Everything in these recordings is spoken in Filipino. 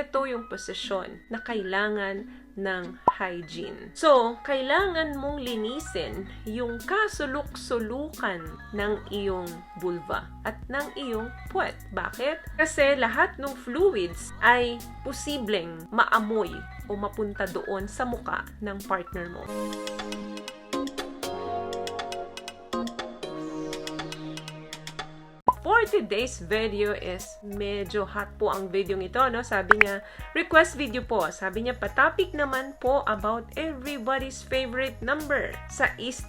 ito yung posisyon na kailangan ng hygiene. So, kailangan mong linisin yung kasulok-sulukan ng iyong vulva at ng iyong puwet. Bakit? Kasi lahat ng fluids ay posibleng maamoy o mapunta doon sa muka ng partner mo. For today's video is medyo hot po ang video ito, no? Sabi niya, request video po. Sabi niya, pa-topic naman po about everybody's favorite number, 6-9.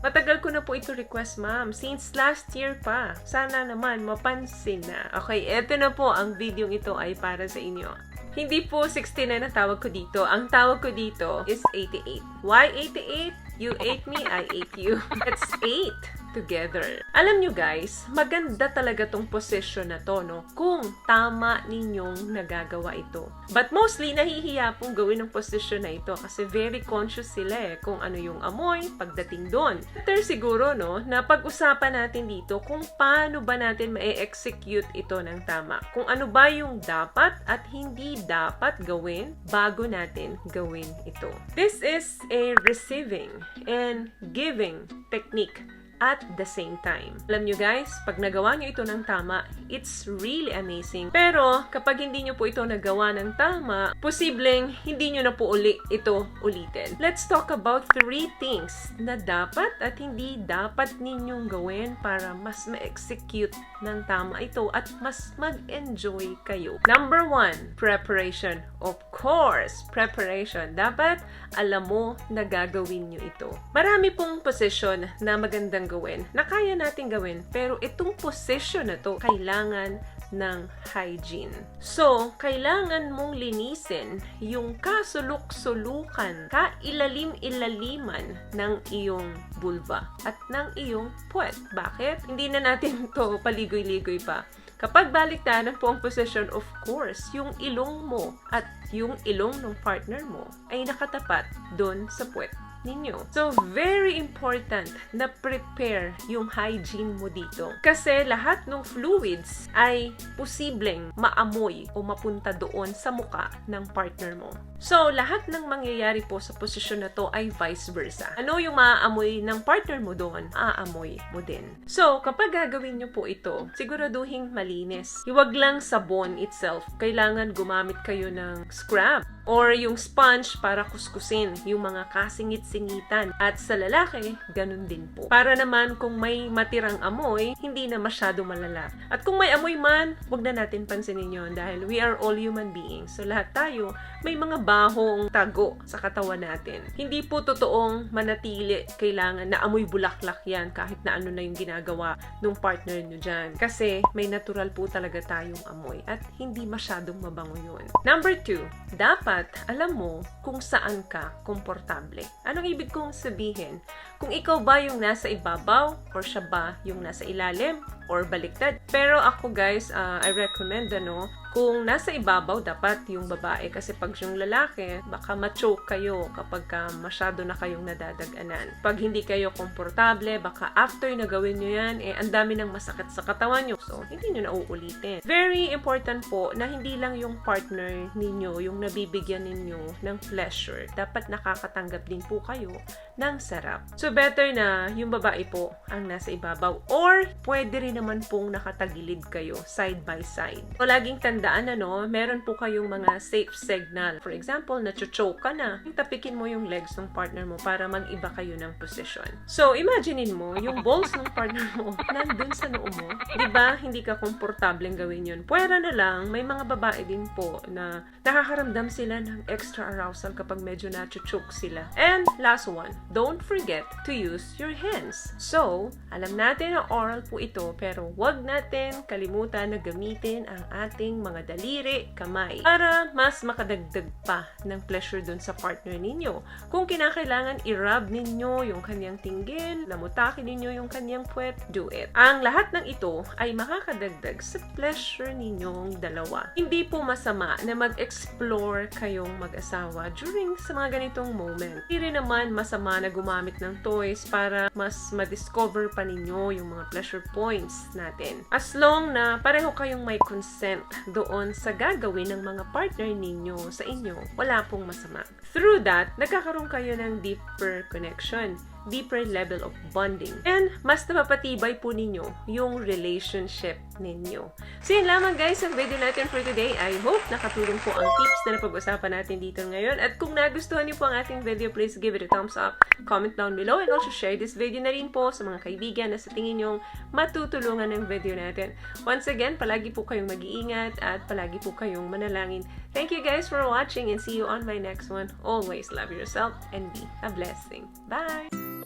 Matagal ko na po ito request, ma'am. Since last year pa. Sana naman mapansin na. Okay, eto na po ang video ito ay para sa inyo. Hindi po 69 ang tawag ko dito. Ang tawag ko dito is 88. Why 88? You ate me, I ate you. It's 8 together. Alam nyo guys, maganda talaga tong position na to, no? Kung tama ninyong nagagawa ito. But mostly, nahihiya pong gawin ng position na ito kasi very conscious sila kung ano yung amoy pagdating doon. Better siguro, no, na pag-usapan natin dito kung paano ba natin ma-execute ito ng tama. Kung ano ba yung dapat at hindi dapat gawin bago natin gawin ito. This is a receiving and giving technique at the same time. Alam nyo guys, pag nagawa nyo ito ng tama, it's really amazing. Pero kapag hindi nyo po ito nagawa ng tama, posibleng hindi nyo na po ito ulitin. Let's talk about 3 things na dapat at hindi dapat ninyong gawin para mas ma-execute ng tama ito at mas mag-enjoy kayo. Number 1, preparation. Of course, preparation. Dapat alam mo na gagawin nyo ito. Marami pong position na magandang gawin, na kaya natin gawin, pero itong position na to, kailangan ng hygiene. So, kailangan mong linisin yung kasulok-sulukan, kailalim-ilaliman ng iyong vulva at ng iyong puwet. Bakit? Hindi na natin to paligoy-ligoy pa. Kapag baliktaran po ang position, of course, yung ilong mo at yung ilong ng partner mo ay nakatapat doon sa puwet ninyo. So, very important na prepare yung hygiene mo dito. Kasi lahat ng fluids ay posibleng maamoy o mapunta doon sa muka ng partner mo. So, lahat ng mangyayari po sa posisyon na to ay vice versa. Ano yung maaamoy ng partner mo doon, aamoy mo din. So, kapag gagawin nyo po ito, siguraduhin malinis. Huwag lang sabon itself. Kailangan gumamit kayo ng scrub or yung sponge para kuskusin yung mga kasingit-singitan. At sa lalaki, ganun din po. Para naman kung may matirang amoy, hindi na masyado malala. At kung may amoy man, wag na natin pansinin yun dahil we are all human beings. So lahat tayo, may mga bahong tago sa katawan natin. Hindi po totoong manatili, kailangan na amoy bulaklak yan kahit na ano na yung ginagawa ng partner nyo dyan. Kasi may natural po talaga tayong amoy at hindi masyadong mabango yun. Number 2, dapat alam mo kung saan ka komportable. Anong ibig kong sabihin? Kung ikaw ba yung nasa ibabaw or siya ba yung nasa ilalim or baliktad. Pero ako guys, I recommend kung nasa ibabaw dapat yung babae kasi pag yung lalaki, baka ma-choke kayo kapag masyado na kayong nadadaganan. Pag hindi kayo komportable, baka after na gawin nyo yan, ang dami ng masakit sa katawan nyo. So, hindi nyo na uulitin. Very important po na hindi lang yung partner ninyo, yung nabibigyan ninyo ng pleasure. Dapat nakakatanggap din po kayo ng sarap. So, better na yung babae po ang nasa ibabaw or pwede rin naman pong nakatagilid kayo side by side. So, laging tandaan meron po kayong mga safe signal. For example, na-choke ka na, tapikin mo yung legs ng partner mo para mag-iba kayo ng position. So, imaginein mo, yung balls ng partner mo nandun sa noo mo. Diba? Hindi ka komportableng gawin yun. Pwera na lang, may mga babae din po na nakakaramdam sila ng extra arousal kapag medyo na-choke sila. And last one, don't forget to use your hands. So, alam natin na oral po ito, pero wag natin kalimutan na gamitin ang ating mga daliri, kamay, para mas makadagdag pa ng pleasure dun sa partner ninyo. Kung kinakailangan i-rub ninyo yung kanyang tinggil, lamutakin ninyo yung kanyang puwet, do it. Ang lahat ng ito ay makakadagdag sa pleasure ninyong dalawa. Hindi po masama na mag-explore kayong mag-asawa during sa mga ganitong moment. Hindi rin naman masama na gumamit ng toys para mas ma-discover pa ninyo yung mga pleasure points natin. As long na pareho kayong may consent doon sa gagawin ng mga partner ninyo sa inyo, wala pong masama. Through that, nagkakaroon kayo ng deeper connection, deeper level of bonding, and mas napapatibay po ninyo yung relationship ninyo. So yun lamang guys ang video natin for today. I hope nakatulong po ang tips na napag-usapan natin dito ngayon. At kung nagustuhan niyo po ang ating video, please give it a thumbs up, comment down below, and also share this video na rin po sa mga kaibigan na sa tingin nyong matutulungan ng video natin. Once again, palagi po kayong mag-iingat at palagi po kayong manalangin. Thank you guys for watching and see you on my next one. Always love yourself and be a blessing. Bye!